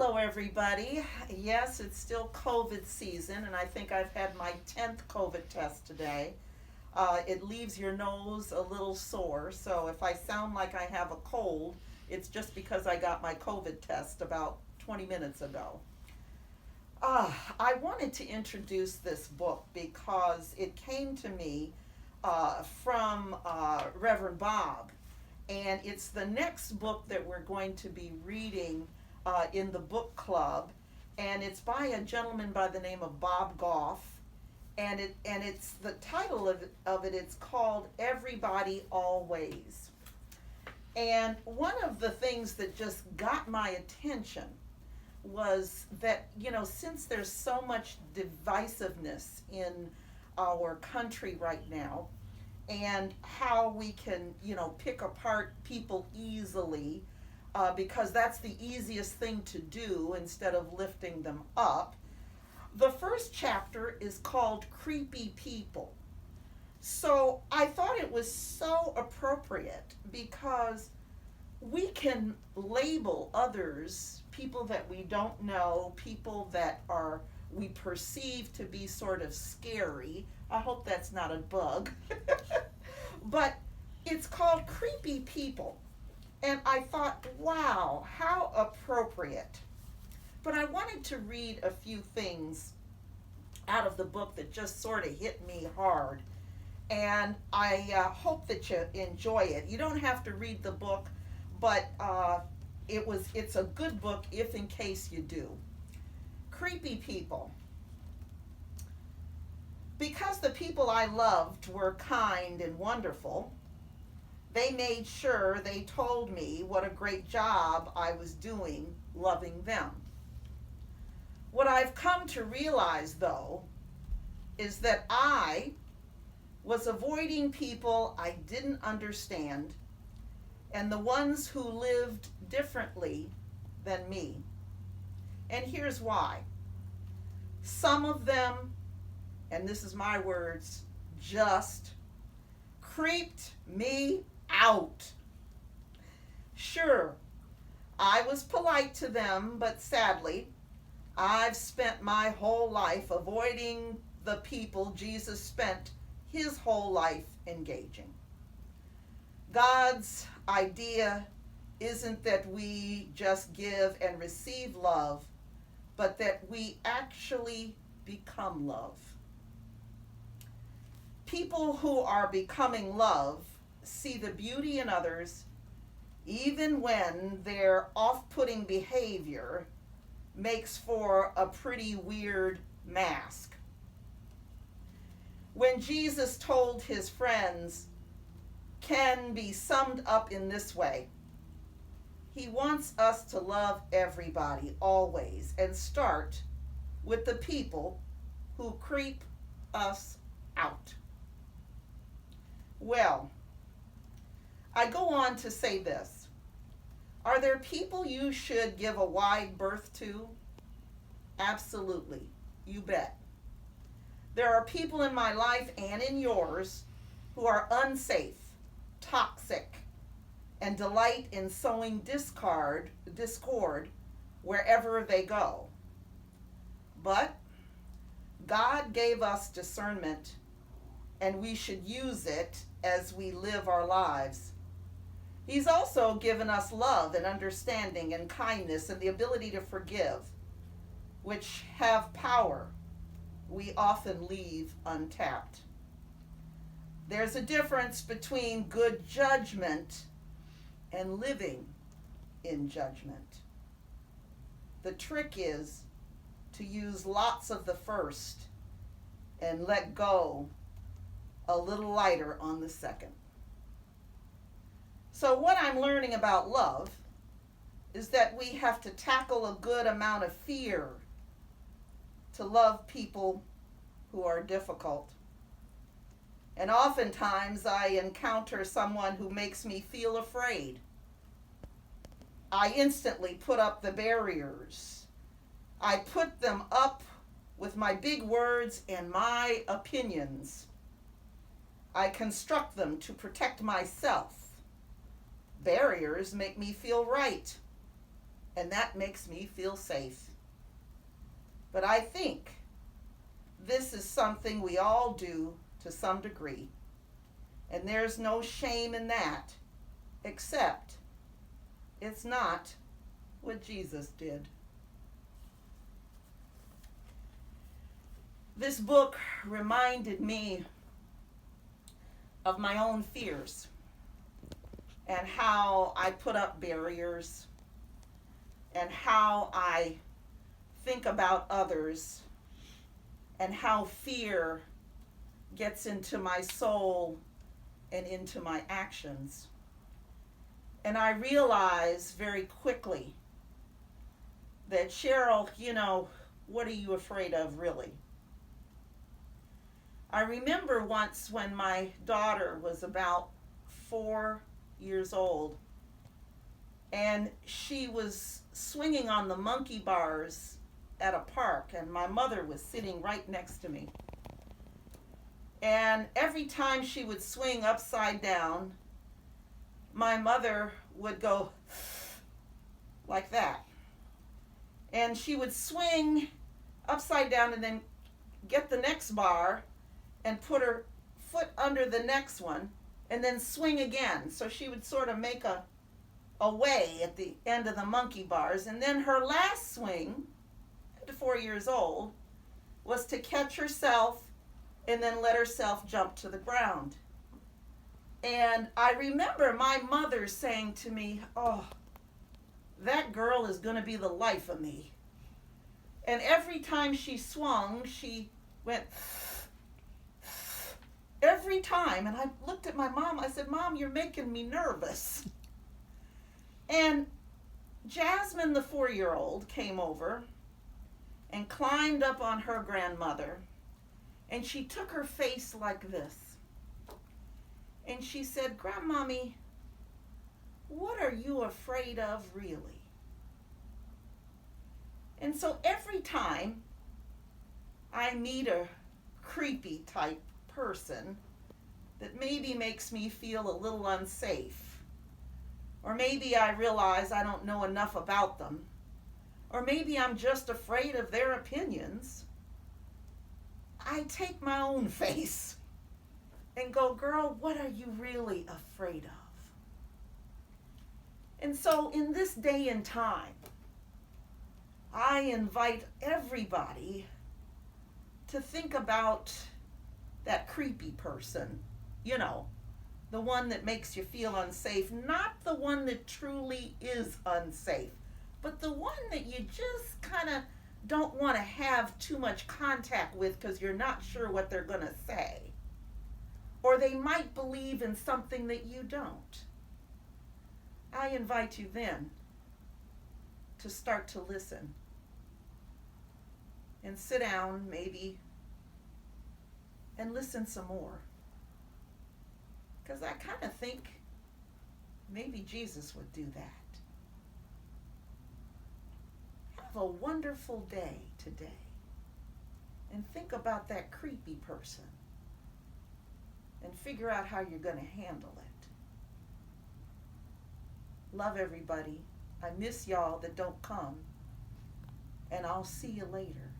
Hello, everybody. Yes, it's still COVID season, and I think I've had my 10th COVID test today. It leaves your nose a little sore, so if I sound like I have a cold, it's just because I got my COVID test about 20 minutes ago. I wanted to introduce this book because it came to me from Reverend Bob, and it's the next book that we're going to be reading in the book club, and it's by a gentleman by the name of Bob Goff, and it's the title of it. It's called Everybody Always. And one of the things that just got my attention was that, since there's so much divisiveness in our country right now, and how we can, pick apart people easily, because that's the easiest thing to do instead of lifting them up. The first chapter is called Creepy People. So I thought it was so appropriate because we can label others, people that we don't know, people that are we perceive to be sort of scary. I hope that's not a bug. But it's called Creepy People. And I thought, wow, how appropriate. But I wanted to read a few things out of the book that just sort of hit me hard. And I hope that you enjoy it. You don't have to read the book, but it's a good book if in case you do. Creepy People. Because the people I loved were kind and wonderful, they made sure they told me what a great job I was doing loving them. What I've come to realize, though, is that I was avoiding people I didn't understand and the ones who lived differently than me. And here's why. Some of them, and this is my words, just creeped me out. Sure, I was polite to them, but sadly, I've spent my whole life avoiding the people Jesus spent his whole life engaging. God's idea isn't that we just give and receive love, but that we actually become love. People who are becoming love see the beauty in others, even when their off-putting behavior makes for a pretty weird mask. When Jesus told his friends, can be summed up in this way. He wants us to love everybody always and start with the people who creep us out. Well, I go on to say this. Are there people you should give a wide berth to? Absolutely. You bet. There are people in my life and in yours who are unsafe, toxic, and delight in sowing discord wherever they go. But God gave us discernment, and we should use it as we live our lives. He's also given us love and understanding and kindness and the ability to forgive, which have power we often leave untapped. There's a difference between good judgment and living in judgment. The trick is to use lots of the first and let go a little lighter on the second. So what I'm learning about love is that we have to tackle a good amount of fear to love people who are difficult. And oftentimes I encounter someone who makes me feel afraid. I instantly put up the barriers. I put them up with my big words and my opinions. I construct them to protect myself. Barriers make me feel right. and that makes me feel safe. But I think this is something we all do to some degree, and there's no shame in that, except it's not what Jesus did. This book reminded me of my own fears and how I put up barriers and how I think about others and how fear gets into my soul and into my actions. And I realized very quickly that, Cheryl, what are you afraid of, really? I remember once when my daughter was about 4 years old, and she was swinging on the monkey bars at a park, and my mother was sitting right next to me. And every time she would swing upside down, my mother would go like that. And she would swing upside down and then get the next bar and put her foot under the next one and then swing again. So she would sort of make a way at the end of the monkey bars. And then her last swing, at 4 years old, was to catch herself and then let herself jump to the ground. And I remember my mother saying to me, "Oh, that girl is going to be the life of me." And every time she swung, she went every time. And I looked at my mom. I said, "Mom, you're making me nervous." And Jasmine, the 4-year-old, came over and climbed up on her grandmother. And she took her face like this. And she said, "Grandmommy, what are you afraid of, really?" And so every time I meet a creepy type person that maybe makes me feel a little unsafe, or maybe I realize I don't know enough about them, or maybe I'm just afraid of their opinions, I take my own face and go, "Girl, what are you really afraid of?" And so in this day and time, I invite everybody to think about that creepy person, the one that makes you feel unsafe, not the one that truly is unsafe, but the one that you just kind of don't want to have too much contact with because you're not sure what they're going to say. Or they might believe in something that you don't. I invite you then to start to listen and sit down maybe and listen some more. Because I kind of think maybe Jesus would do that. Have a wonderful day today. And think about that creepy person. And figure out how you're going to handle it. Love everybody. I miss y'all that don't come. And I'll see you later.